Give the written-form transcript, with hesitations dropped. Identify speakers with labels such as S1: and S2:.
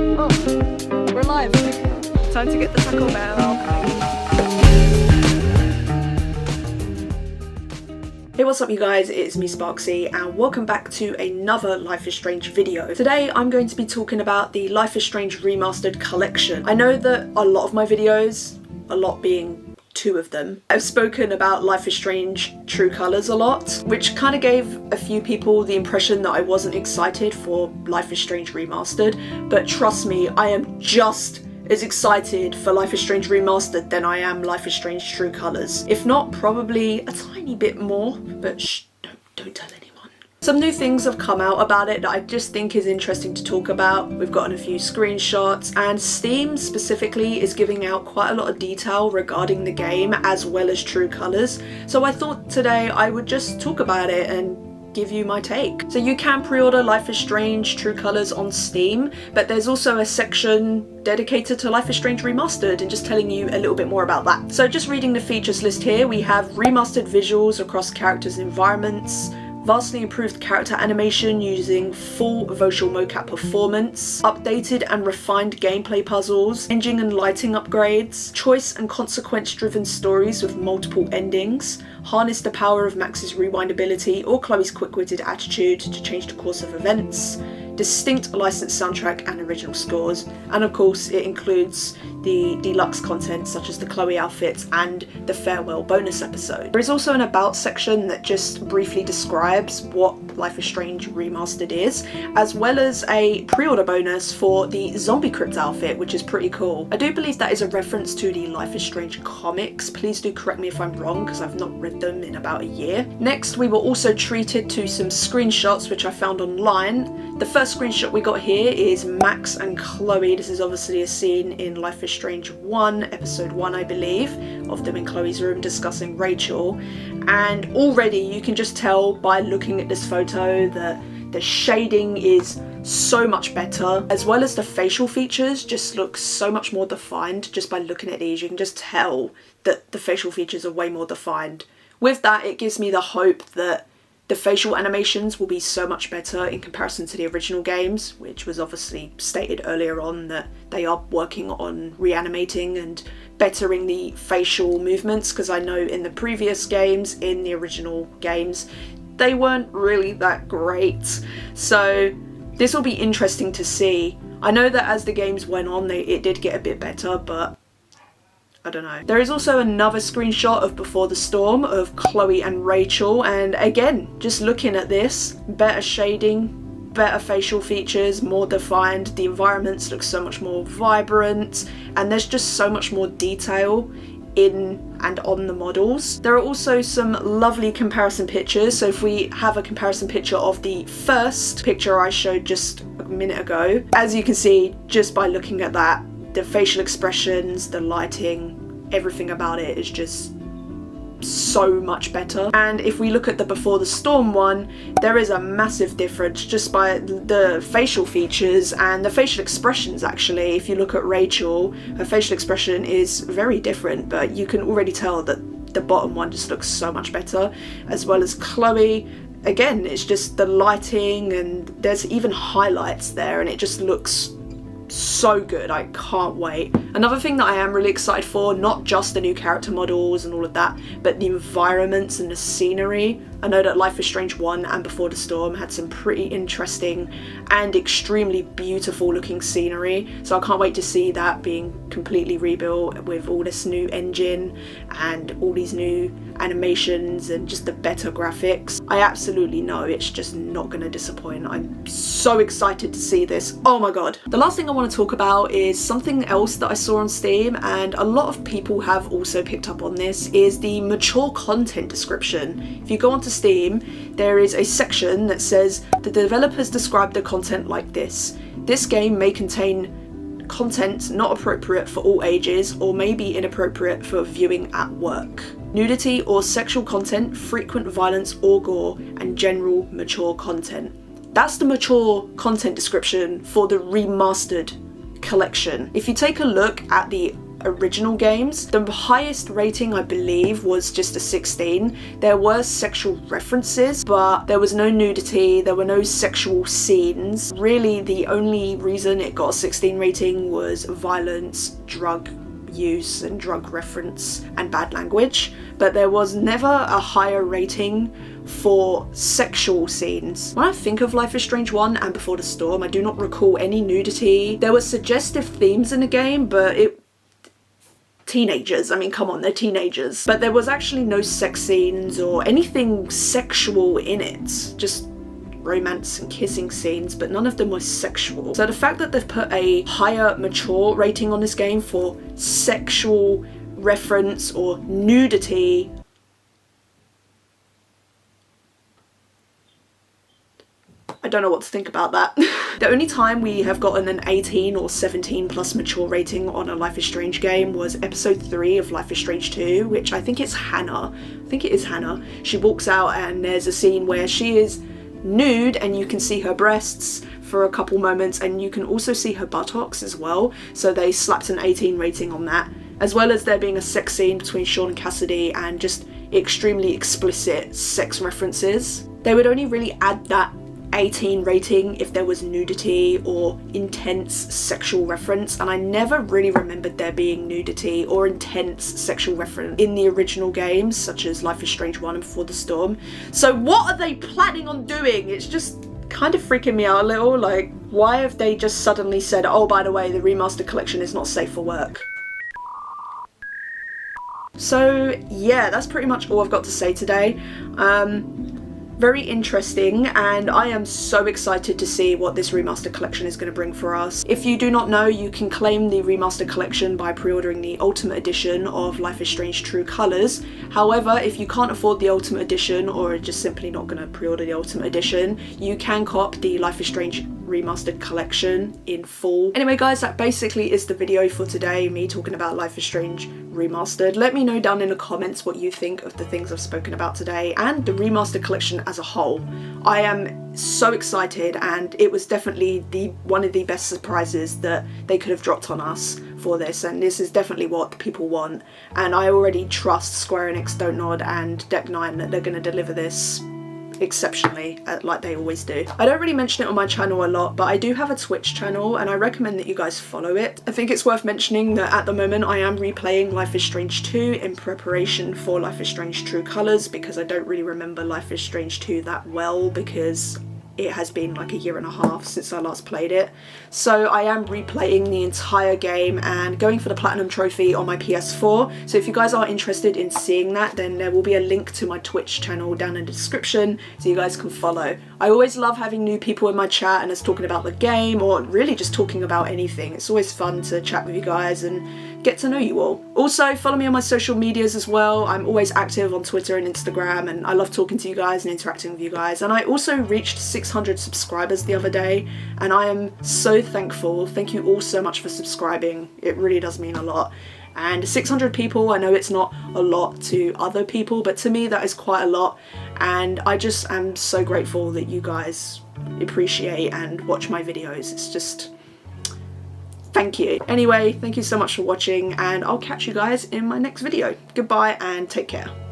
S1: Oh, we're live. Time to get the Taco Bell. Hey, what's up you guys, it's me Sparxxyy and welcome back to another Life is Strange video. Today I'm going to be talking about the Life is Strange Remastered collection. I know that a lot of my videos, a lot being 2 of them, I've spoken about Life is Strange True Colors a lot, which kind of gave a few people the impression that I wasn't excited for Life is Strange Remastered, but trust me, I am just as excited for Life is Strange Remastered than I am Life is Strange True Colors. If not, probably a tiny bit more, but shh, don't tell anyone. Some new things have come out about it that I just think is interesting to talk about. We've gotten a few screenshots, and Steam specifically is giving out quite a lot of detail regarding the game as well as True Colors. So I thought today I would just talk about it and give you my take. So you can pre-order Life is Strange True Colors on Steam, but there's also a section dedicated to Life is Strange Remastered and just telling you a little bit more about that. So just reading the features list here, we have remastered visuals across characters and environments, vastly improved character animation using full virtual mocap performance, updated and refined gameplay puzzles, engine and lighting upgrades, choice and consequence driven stories with multiple endings, harness the power of Max's rewind ability or Chloe's quick-witted attitude to change the course of events, distinct licensed soundtrack and original scores, and of course it includes the deluxe content such as the Chloe outfits and the farewell bonus episode. There is also an about section that just briefly describes what Life is Strange Remastered is, as well as a pre-order bonus for the Zombie Crypt outfit, which is pretty cool. I do believe that is a reference to the Life is Strange comics. Please do correct me if I'm wrong because I've not read them in about a year. Next, we were also treated to some screenshots which I found online. The first screenshot we got here is Max and Chloe. This is obviously a scene in Life is Strange 1, episode 1 I believe, of them in Chloe's room discussing Rachel. And already you can just tell by looking at this photo that the shading is so much better, as well as the facial features just look so much more defined. Just by looking at these you can just tell that the facial features are way more defined. With that, it gives me the hope that the facial animations will be so much better in comparison to the original games, which was obviously stated earlier on that they are working on reanimating and bettering the facial movements, because I know in the previous games, in the original games, they weren't really that great. So this will be interesting to see. I know that as the games went on, it did get a bit better, but I don't know. There is also another screenshot of Before the Storm of Chloe and Rachel, and again, just looking at this, better shading, better facial features, more defined, the environments look so much more vibrant, and there's just so much more detail in and on the models. There are also some lovely comparison pictures. So if we have a comparison picture of the first picture I showed just a minute ago, as you can see just by looking at that, the facial expressions, the lighting, everything about it is just so much better. And if we look at the Before the Storm one, there is a massive difference just by the facial features and the facial expressions. Actually, if you look at Rachel, her facial expression is very different, but you can already tell that the bottom one just looks so much better, as well as Chloe. Again, it's just the lighting, and there's even highlights there, and it just looks so good. I can't wait. Another thing that I am really excited for, not just the new character models and all of that, but the environments and the scenery. I know that Life is Strange 1 and Before the Storm had some pretty interesting and extremely beautiful looking scenery, so I can't wait to see that being completely rebuilt with all this new engine and all these new animations and just the better graphics. I absolutely know it's just not going to disappoint. I'm so excited to see this. Oh my god. The last thing I want to talk about is something else that I saw on Steam, and a lot of people have also picked up on this, is the mature content description. If you go onto Steam, there is a section that says the developers describe the content like this. This game may contain content not appropriate for all ages or may be inappropriate for viewing at work. Nudity or sexual content, frequent violence or gore, and general mature content. That's the mature content description for the Remastered collection. If you take a look at the original games. The highest rating, I believe, was just a 16. There were sexual references, but there was no nudity, there were no sexual scenes. Really, the only reason it got a 16 rating was violence, drug use and drug reference and bad language, but there was never a higher rating for sexual scenes. When I think of Life is Strange 1 and Before the Storm, I do not recall any nudity. There were suggestive themes in the game, but teenagers, I mean, come on, they're teenagers. But there was actually no sex scenes or anything sexual in it, just romance and kissing scenes, but none of them were sexual. So the fact that they've put a higher mature rating on this game for sexual reference or nudity, I don't know what to think about that. The only time we have gotten an 18 or 17 plus mature rating on a Life is Strange game was episode 3 of Life is Strange 2, which I think it's Hannah. I think it is Hannah. She walks out and there's a scene where she is nude and you can see her breasts for a couple moments, and you can also see her buttocks as well, so they slapped an 18 rating on that, as well as there being a sex scene between Sean and Cassidy and just extremely explicit sex references. They would only really add that 18 rating if there was nudity or intense sexual reference, and I never really remembered there being nudity or intense sexual reference in the original games such as Life is Strange 1 and Before the Storm. So what are they planning on doing? It's just kind of freaking me out a little. Like, why have they just suddenly said, oh, by the way, the remastered collection is not safe for work? So yeah, that's pretty much all I've got to say today. Very interesting, and I am so excited to see what this remastered collection is going to bring for us. If you do not know, you can claim the remastered collection by pre-ordering the Ultimate Edition of Life is Strange True Colors. However, if you can't afford the Ultimate Edition or are just simply not going to pre-order the Ultimate Edition, you can cop the Life is Strange Remastered collection in full. Anyway guys, that basically is the video for today, me talking about Life is Strange Remastered. Let me know down in the comments what you think of the things I've spoken about today and the remastered collection as a whole. I am so excited, and it was definitely one of the best surprises that they could have dropped on us for this, and this is definitely what people want, and I already trust Square Enix, Don't Nod and Deck 9 that they're going to deliver this exceptionally, like they always do. I don't really mention it on my channel a lot, but I do have a Twitch channel and I recommend that you guys follow it. I think it's worth mentioning that at the moment I am replaying Life is Strange 2 in preparation for Life is Strange True Colors, because I don't really remember Life is Strange 2 that well, because it has been like a year and a half since I last played it. So I am replaying the entire game and going for the Platinum Trophy on my PS4. So if you guys are interested in seeing that, then there will be a link to my Twitch channel down in the description so you guys can follow. I always love having new people in my chat and us talking about the game, or really just talking about anything. It's always fun to chat with you guys and get to know you all. Also, follow me on my social medias as well. I'm always active on Twitter and Instagram, and I love talking to you guys and interacting with you guys. And I also reached 600 subscribers the other day, and I am so thankful. Thank you all so much for subscribing. It really does mean a lot. And 600 people, I know it's not a lot to other people, but to me that is quite a lot, and I just am so grateful that you guys appreciate and watch my videos. It's just, thank you. Anyway, thank you so much for watching, and I'll catch you guys in my next video. Goodbye and take care.